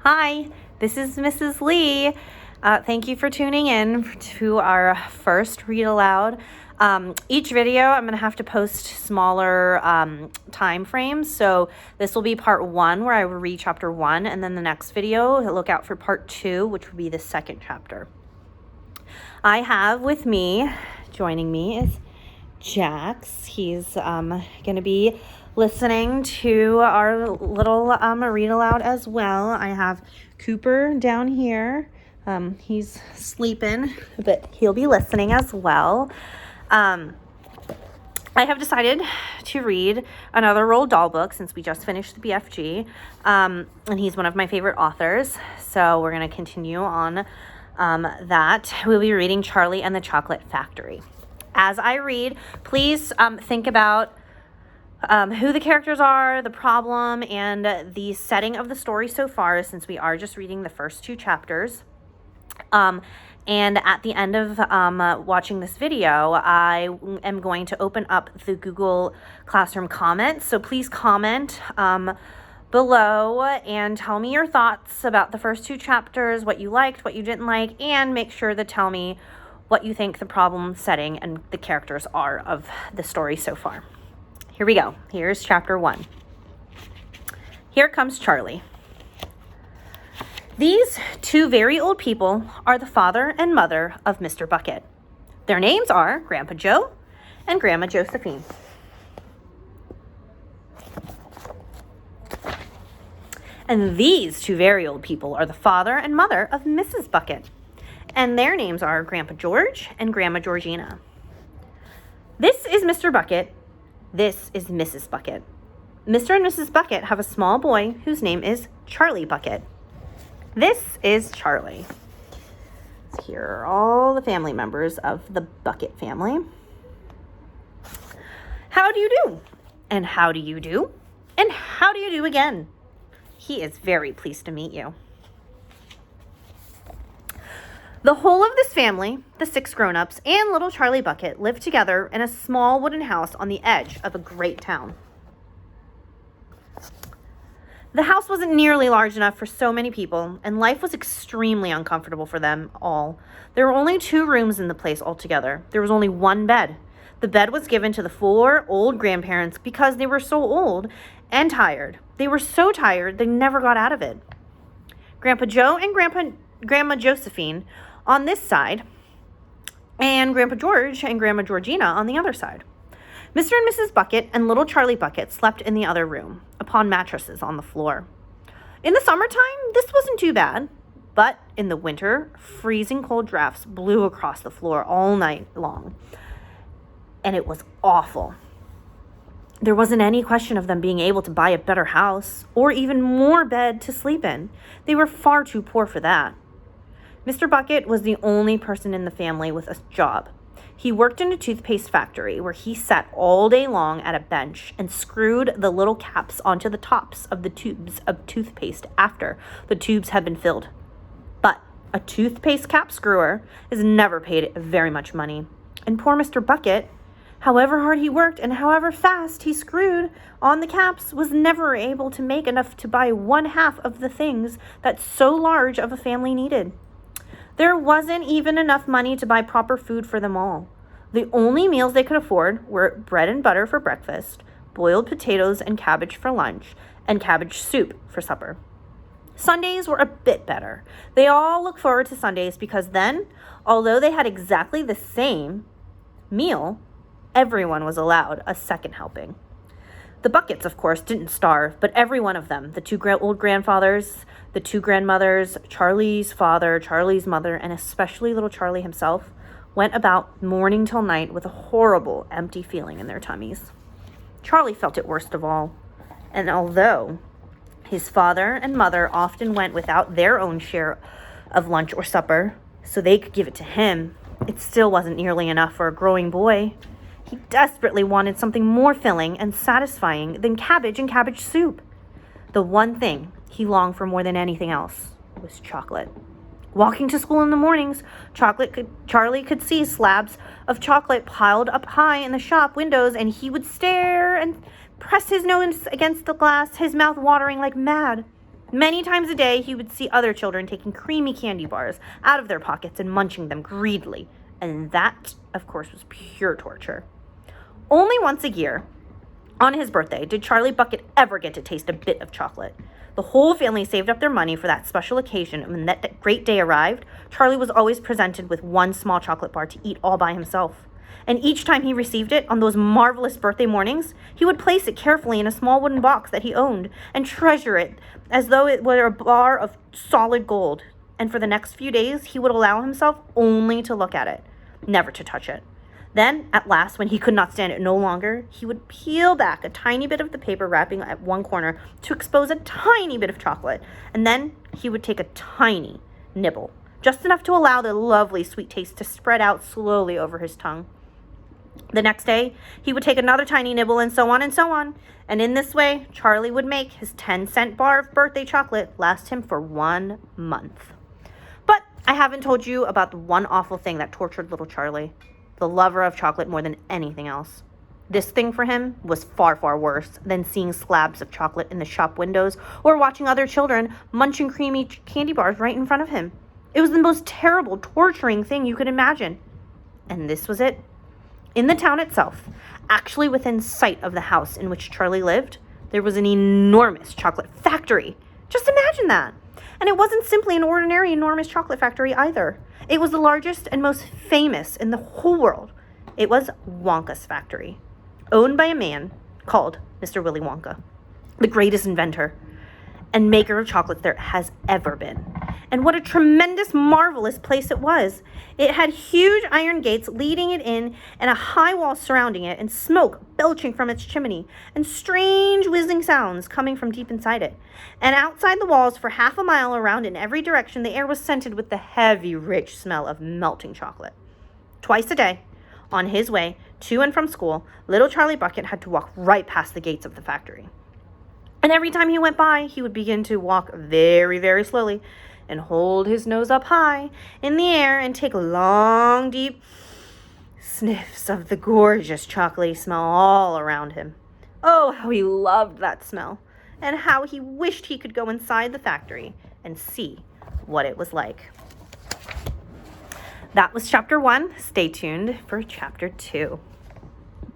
Hi, this is Mrs. Lee. Thank you for tuning in to our first read aloud. Each video I'm going to have to post smaller time frames. So this will be part 1 where I will read chapter 1, and then the next video, look out for part 2, which will be the second chapter. I have with me, joining me is Jax. He's going to be listening to our little read aloud as well. I have Cooper down here. He's sleeping, but he'll be listening as well. I have decided to read another Roald Dahl book since we just finished the BFG, and he's one of my favorite authors, so we're going to continue on that. We'll be reading Charlie and the Chocolate Factory. As I read, please think about who the characters are, the problem, and the setting of the story so far, since we are just reading the first 2 chapters. And at the end of watching this video, I am going to open up the Google Classroom comments. So please comment below and tell me your thoughts about the first 2 chapters, what you liked, what you didn't like, and make sure to tell me what you think the problem setting and the characters are of the story so far. Here we go. Here's chapter 1. Here comes Charlie. These 2 very old people are the father and mother of Mr. Bucket. Their names are Grandpa Joe and Grandma Josephine. And these 2 very old people are the father and mother of Mrs. Bucket. And their names are Grandpa George and Grandma Georgina. This is Mr. Bucket. This is Mrs. Bucket. Mr. and Mrs. Bucket have a small boy whose name is Charlie Bucket. This is Charlie. So here are all the family members of the Bucket family. How do you do? And how do you do? And how do you do again? He is very pleased to meet you. The whole of this family, the 6 grown-ups, and little Charlie Bucket lived together in a small wooden house on the edge of a great town. The house wasn't nearly large enough for so many people, and life was extremely uncomfortable for them all. There were only 2 rooms in the place altogether. There was only 1 bed. The bed was given to the 4 old grandparents because they were so old and tired. They were so tired they never got out of it. Grandpa Joe and Grandma Josephine on this side, and Grandpa George and Grandma Georgina on the other side. Mr. and Mrs. Bucket and little Charlie Bucket slept in the other room, upon mattresses on the floor. In the summertime, this wasn't too bad, but in the winter, freezing cold drafts blew across the floor all night long, and it was awful. There wasn't any question of them being able to buy a better house, or even more bed to sleep in. They were far too poor for that. Mr. Bucket was the only person in the family with a job. He worked in a toothpaste factory where he sat all day long at a bench and screwed the little caps onto the tops of the tubes of toothpaste after the tubes had been filled. But a toothpaste cap screwer is never paid very much money. And poor Mr. Bucket, however hard he worked and however fast he screwed on the caps, was never able to make enough to buy 1/2 of the things that so large of a family needed. There wasn't even enough money to buy proper food for them all. The only meals they could afford were bread and butter for breakfast, boiled potatoes and cabbage for lunch, and cabbage soup for supper. Sundays were a bit better. They all looked forward to Sundays because then, although they had exactly the same meal, everyone was allowed a second helping. The Buckets, of course, didn't starve, but every one of them, the 2 old grandfathers, the 2 grandmothers, Charlie's father, Charlie's mother, and especially little Charlie himself, went about morning till night with a horrible, empty feeling in their tummies. Charlie felt it worst of all, and although his father and mother often went without their own share of lunch or supper so they could give it to him, it still wasn't nearly enough for a growing boy. He desperately wanted something more filling and satisfying than cabbage and cabbage soup. The one thing he longed for more than anything else was chocolate. Walking to school in the mornings, Charlie could see slabs of chocolate piled up high in the shop windows, and he would stare and press his nose against the glass, his mouth watering like mad. Many times a day, he would see other children taking creamy candy bars out of their pockets and munching them greedily. And that, of course, was pure torture. Only once a year, on his birthday, did Charlie Bucket ever get to taste a bit of chocolate. The whole family saved up their money for that special occasion, and when that great day arrived, Charlie was always presented with one small chocolate bar to eat all by himself. And each time he received it, on those marvelous birthday mornings, he would place it carefully in a small wooden box that he owned and treasure it as though it were a bar of solid gold. And for the next few days, he would allow himself only to look at it, never to touch it. Then, at last, when he could not stand it no longer, he would peel back a tiny bit of the paper wrapping at one corner to expose a tiny bit of chocolate, and then he would take a tiny nibble, just enough to allow the lovely sweet taste to spread out slowly over his tongue. The next day, he would take another tiny nibble, and so on and so on. And in this way, Charlie would make his 10-cent bar of birthday chocolate last him for 1 month. But I haven't told you about the one awful thing that tortured little Charlie, the lover of chocolate more than anything else. This thing for him was far, far worse than seeing slabs of chocolate in the shop windows or watching other children munching creamy candy bars right in front of him. It was the most terrible, torturing thing you could imagine. And this was it. In the town itself, actually within sight of the house in which Charlie lived, there was an enormous chocolate factory. Just imagine that. And it wasn't simply an ordinary enormous chocolate factory either. It was the largest and most famous in the whole world. It was Wonka's factory, owned by a man called Mr. Willy Wonka, the greatest inventor and maker of chocolates there has ever been. And what a tremendous, marvelous place it was. It had huge iron gates leading it in and a high wall surrounding it, and smoke belching from its chimney, and strange whizzing sounds coming from deep inside it. And outside the walls for half a mile around in every direction, the air was scented with the heavy, rich smell of melting chocolate. Twice a day, on his way to and from school, little Charlie Bucket had to walk right past the gates of the factory. And every time he went by, he would begin to walk very, very slowly and hold his nose up high in the air and take long, deep sniffs of the gorgeous chocolatey smell all around him. Oh, how he loved that smell, and how he wished he could go inside the factory and see what it was like. That was chapter 1. Stay tuned for chapter 2.